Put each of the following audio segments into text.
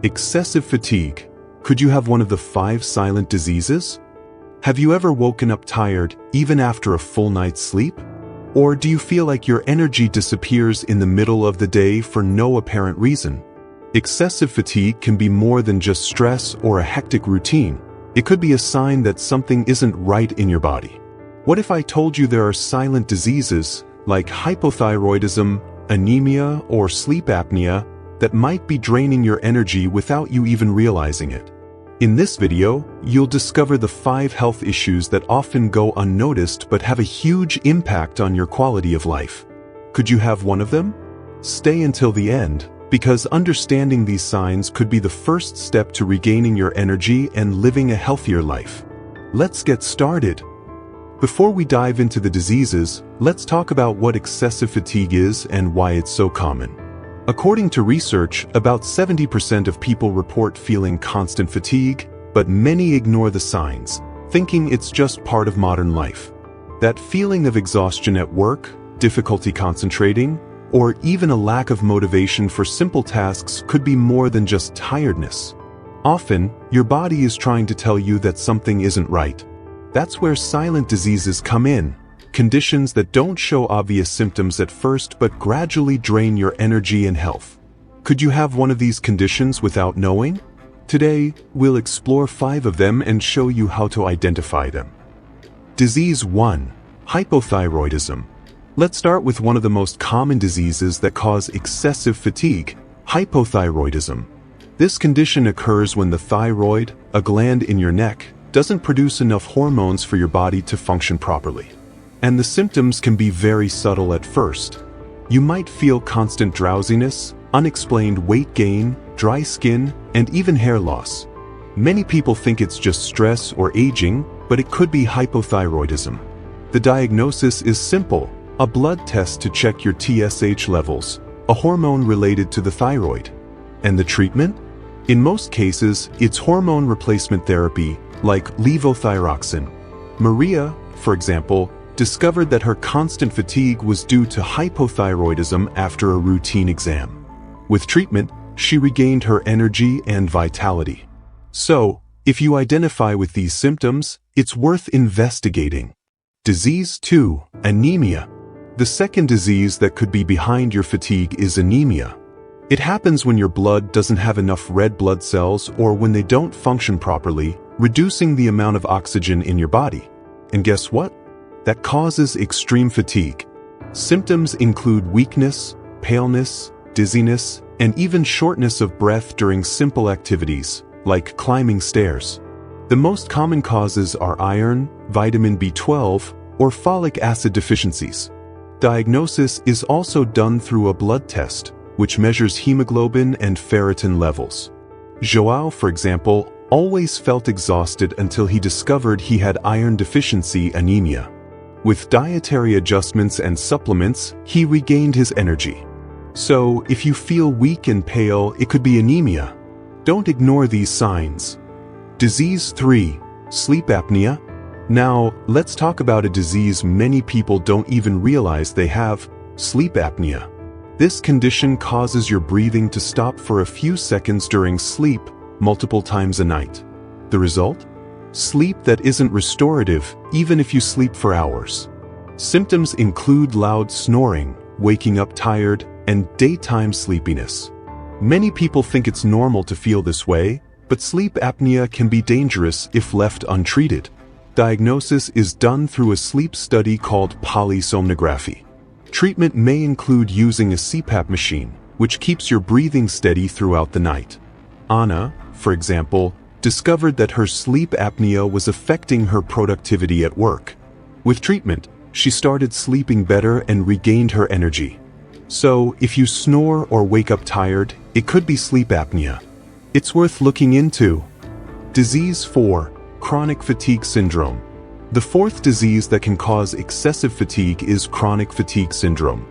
Excessive fatigue. Could you have one of the 5 silent diseases? Have you ever woken up tired, even after a full night's sleep? Or do you feel like your energy disappears in the middle of the day for no apparent reason? Excessive fatigue can be more than just stress or a hectic routine. It could be a sign that something isn't right in your body. What if I told you there are silent diseases, like hypothyroidism, anemia, or sleep apnea, that might be draining your energy without you even realizing it? In this video, you'll discover the 5 health issues that often go unnoticed but have a huge impact on your quality of life. Could you have one of them? Stay until the end, because understanding these signs could be the first step to regaining your energy and living a healthier life. Let's get started. Before we dive into the diseases, let's talk about what excessive fatigue is and why it's so common. According to research, about 70% of people report feeling constant fatigue, but many ignore the signs, thinking it's just part of modern life. That feeling of exhaustion at work, difficulty concentrating, or even a lack of motivation for simple tasks could be more than just tiredness. Often, your body is trying to tell you that something isn't right. That's where silent diseases come in. Conditions that don't show obvious symptoms at first but gradually drain your energy and health. Could you have one of these conditions without knowing? Today, we'll explore 5 of them and show you how to identify them. Disease 1. Hypothyroidism. Let's start with one of the most common diseases that cause excessive fatigue, hypothyroidism. This condition occurs when the thyroid, a gland in your neck, doesn't produce enough hormones for your body to function properly. And the symptoms can be very subtle at first. You might feel constant drowsiness, unexplained weight gain, dry skin, and even hair loss. Many people think it's just stress or aging, but it could be hypothyroidism. The diagnosis is simple: a blood test to check your TSH levels, a hormone related to the thyroid. And the treatment? In most cases, it's hormone replacement therapy, like levothyroxine. Maria, for example, discovered that her constant fatigue was due to hypothyroidism after a routine exam. With treatment, she regained her energy and vitality. So, if you identify with these symptoms, it's worth investigating. Disease 2. Anemia. The second disease that could be behind your fatigue is anemia. It happens when your blood doesn't have enough red blood cells or when they don't function properly, reducing the amount of oxygen in your body. And guess what? That causes extreme fatigue. Symptoms include weakness, paleness, dizziness, and even shortness of breath during simple activities, like climbing stairs. The most common causes are iron, vitamin B12, or folic acid deficiencies. Diagnosis is also done through a blood test, which measures hemoglobin and ferritin levels. Joao, for example, always felt exhausted until he discovered he had iron deficiency anemia. With dietary adjustments and supplements, he regained his energy. So, if you feel weak and pale, it could be anemia. Don't ignore these signs. Disease 3. Sleep apnea. Now, let's talk about a disease many people don't even realize they have: sleep apnea. This condition causes your breathing to stop for a few seconds during sleep, multiple times a night. The result? Sleep that isn't restorative, even if you sleep for hours. Symptoms include loud snoring, waking up tired, and daytime sleepiness. Many people think it's normal to feel this way, but sleep apnea can be dangerous if left untreated. Diagnosis is done through a sleep study called polysomnography. Treatment may include using a CPAP machine, which keeps your breathing steady throughout the night. Anna, for example, discovered that her sleep apnea was affecting her productivity at work. With treatment, she started sleeping better and regained her energy. So, if you snore or wake up tired, it could be sleep apnea. It's worth looking into. Disease 4. Chronic fatigue syndrome. The 4th disease that can cause excessive fatigue is chronic fatigue syndrome.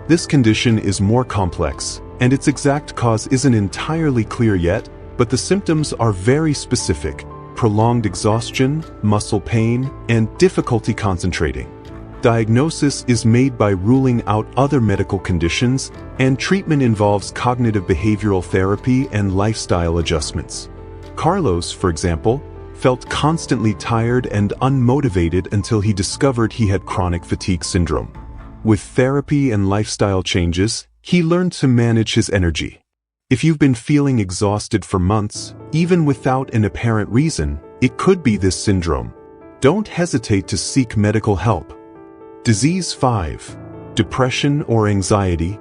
This condition is more complex, and its exact cause isn't entirely clear yet, but the symptoms are very specific: prolonged exhaustion, muscle pain, and difficulty concentrating. Diagnosis is made by ruling out other medical conditions, and treatment involves cognitive behavioral therapy and lifestyle adjustments. Carlos, for example, felt constantly tired and unmotivated until he discovered he had chronic fatigue syndrome. With therapy and lifestyle changes, he learned to manage his energy. If you've been feeling exhausted for months, even without an apparent reason, it could be this syndrome. Don't hesitate to seek medical help. Disease 5. Depression or anxiety.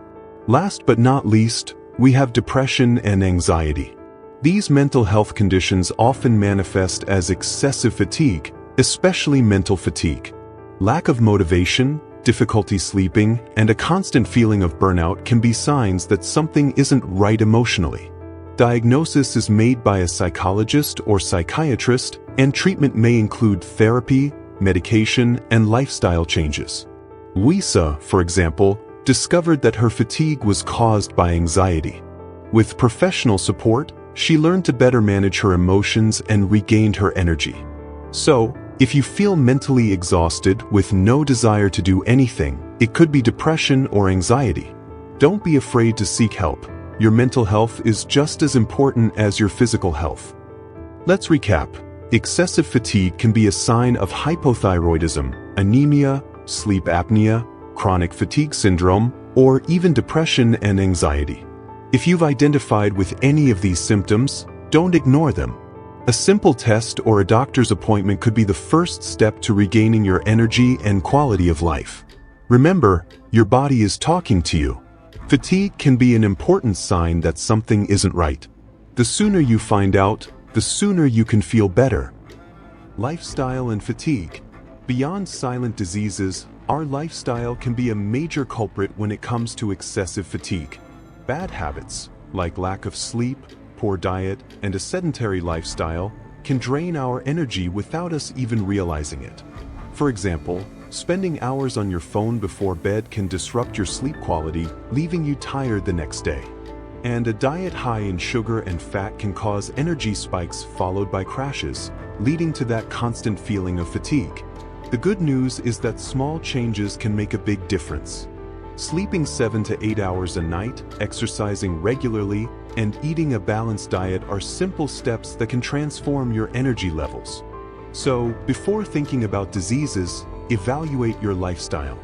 Last but not least, we have depression and anxiety. These mental health conditions often manifest as excessive fatigue, especially mental fatigue. Lack of motivation, difficulty sleeping, and a constant feeling of burnout can be signs that something isn't right emotionally. Diagnosis is made by a psychologist or psychiatrist, and treatment may include therapy, medication, and lifestyle changes. Luisa, for example, discovered that her fatigue was caused by anxiety. With professional support, she learned to better manage her emotions and regained her energy. So, if you feel mentally exhausted with no desire to do anything, it could be depression or anxiety. Don't be afraid to seek help. Your mental health is just as important as your physical health. Let's recap. Excessive fatigue can be a sign of hypothyroidism, anemia, sleep apnea, chronic fatigue syndrome, or even depression and anxiety. If you've identified with any of these symptoms, don't ignore them. A simple test or a doctor's appointment could be the first step to regaining your energy and quality of life. Remember, your body is talking to you. Fatigue can be an important sign that something isn't right. The sooner you find out, the sooner you can feel better. Lifestyle and fatigue. Beyond silent diseases, our lifestyle can be a major culprit when it comes to excessive fatigue. Bad habits, like lack of sleep, poor diet, and a sedentary lifestyle, can drain our energy without us even realizing it. For example, spending hours on your phone before bed can disrupt your sleep quality, leaving you tired the next day. And a diet high in sugar and fat can cause energy spikes followed by crashes, leading to that constant feeling of fatigue. The good news is that small changes can make a big difference. Sleeping 7 to 8 hours a night, exercising regularly, and eating a balanced diet are simple steps that can transform your energy levels. So, before thinking about diseases, evaluate your lifestyle.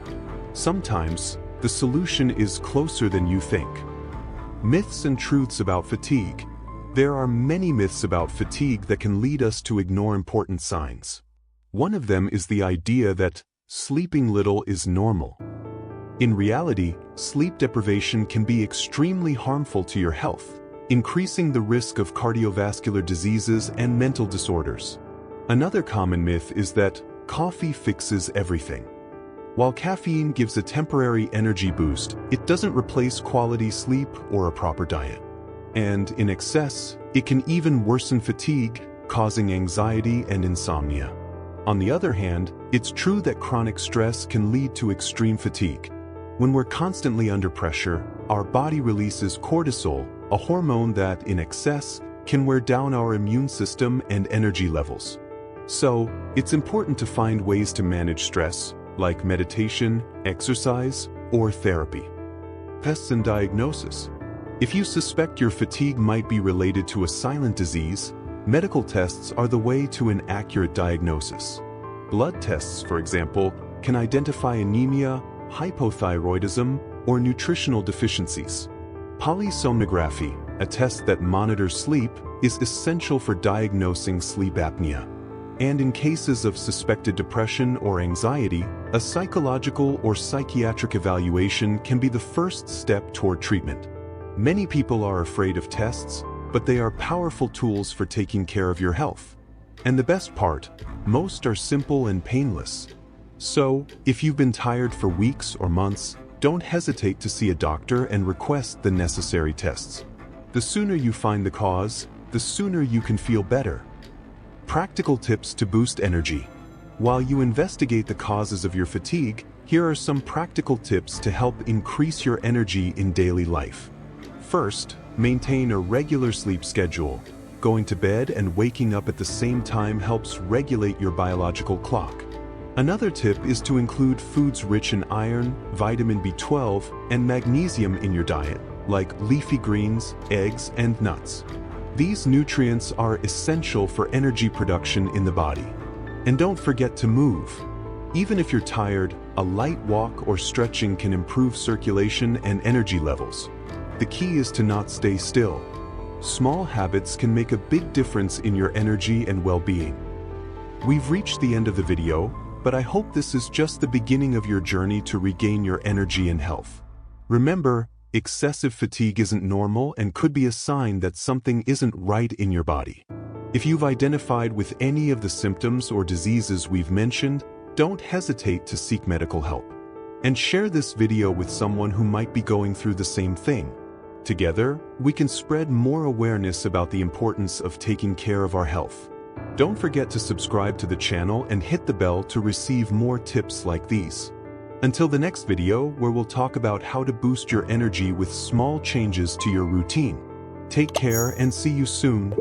Sometimes, the solution is closer than you think. Myths and truths about fatigue. There are many myths about fatigue that can lead us to ignore important signs. One of them is the idea that sleeping little is normal. In reality, sleep deprivation can be extremely harmful to your health, increasing the risk of cardiovascular diseases and mental disorders. Another common myth is that coffee fixes everything. While caffeine gives a temporary energy boost, it doesn't replace quality sleep or a proper diet. And in excess, it can even worsen fatigue, causing anxiety and insomnia. On the other hand, it's true that chronic stress can lead to extreme fatigue. When we're constantly under pressure, our body releases cortisol, a hormone that, in excess, can wear down our immune system and energy levels. So, it's important to find ways to manage stress, like meditation, exercise, or therapy. Tests and diagnosis. If you suspect your fatigue might be related to a silent disease, medical tests are the way to an accurate diagnosis. Blood tests, for example, can identify anemia, hypothyroidism, or nutritional deficiencies. Polysomnography, a test that monitors sleep, is essential for diagnosing sleep apnea. And in cases of suspected depression or anxiety, a psychological or psychiatric evaluation can be the first step toward treatment. Many people are afraid of tests, but they are powerful tools for taking care of your health. And the best part, most are simple and painless. So, if you've been tired for weeks or months, don't hesitate to see a doctor and request the necessary tests. The sooner you find the cause, the sooner you can feel better. Practical tips to boost energy. While you investigate the causes of your fatigue, here are some practical tips to help increase your energy in daily life. First, maintain a regular sleep schedule. Going to bed and waking up at the same time helps regulate your biological clock. Another tip is to include foods rich in iron, vitamin B12, and magnesium in your diet, like leafy greens, eggs, and nuts. These nutrients are essential for energy production in the body. And don't forget to move. Even if you're tired, a light walk or stretching can improve circulation and energy levels. The key is to not stay still. Small habits can make a big difference in your energy and well-being. We've reached the end of the video, but I hope this is just the beginning of your journey to regain your energy and health. Remember, excessive fatigue isn't normal and could be a sign that something isn't right in your body. If you've identified with any of the symptoms or diseases we've mentioned, don't hesitate to seek medical help. And share this video with someone who might be going through the same thing. Together, we can spread more awareness about the importance of taking care of our health. Don't forget to subscribe to the channel and hit the bell to receive more tips like these. Until the next video, where we'll talk about how to boost your energy with small changes to your routine. Take care and see you soon.